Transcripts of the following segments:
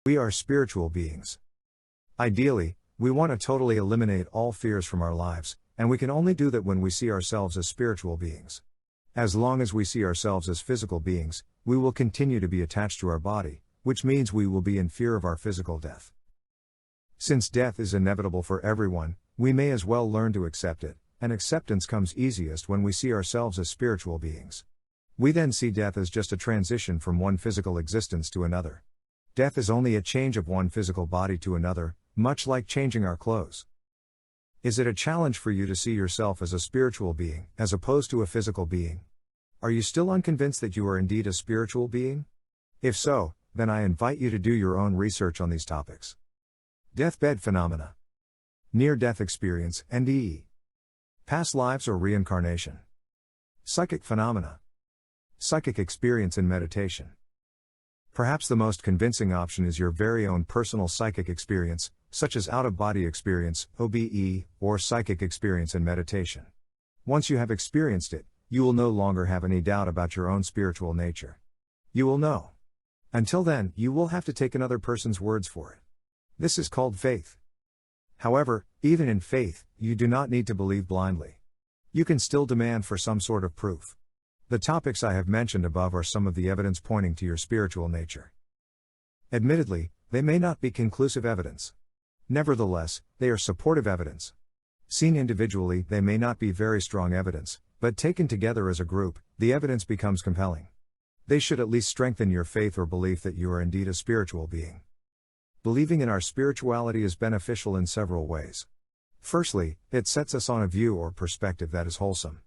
We are spiritual beings. Ideally, we want to totally eliminate all fears from our lives, and we can only do that when we see ourselves as spiritual beings. As long as we see ourselves as physical beings, we will continue to be attached to our body, which means we will be in fear of our physical death. Since death is inevitable for everyone, we may as well learn to accept it, and acceptance comes easiest when we see ourselves as spiritual beings. We then see death as just a transition from one physical existence to another. Death is only a change of one physical body to another, much like changing our clothes. Is it a challenge for you to see yourself as a spiritual being, as opposed to a physical being? Are you still unconvinced that you are indeed a spiritual being? If so, then I invite you to do your own research on these topics. Deathbed phenomena. Near-death experience, NDE. Past lives or reincarnation. Psychic phenomena. Psychic experience in meditation. Perhaps the most convincing option is your very own personal psychic experience, such as out-of-body experience, OBE, or psychic experience in meditation. Once you have experienced it, you will no longer have any doubt about your own spiritual nature. You will know. Until then, you will have to take another person's words for it. This is called faith. However, even in faith, you do not need to believe blindly. You can still demand for some sort of proof. The topics I have mentioned above are some of the evidence pointing to your spiritual nature. Admittedly, they may not be conclusive evidence. Nevertheless, they are supportive evidence. Seen individually, they may not be very strong evidence, but taken together as a group, the evidence becomes compelling. They should at least strengthen your faith or belief that you are indeed a spiritual being. Believing in our spirituality is beneficial in several ways. Firstly, it sets us on a view or perspective that is wholesome.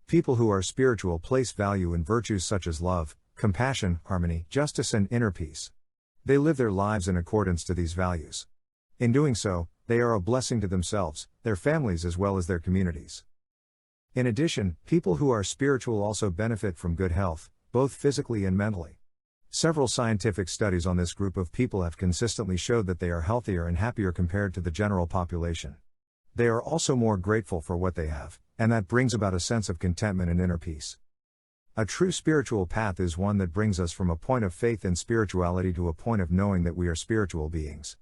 People who are spiritual place value in virtues such as love, compassion, harmony, justice, and inner peace. They live their lives in accordance to these values. In doing so, they are a blessing to themselves, their families, as well as their communities. In addition, people who are spiritual also benefit from good health, both physically and mentally. Several scientific studies on this group of people have consistently showed that they are healthier and happier compared to the general population. They are also more grateful for what they have, and that brings about a sense of contentment and inner peace. A true spiritual path is one that brings us from a point of faith in spirituality to a point of knowing that we are spiritual beings.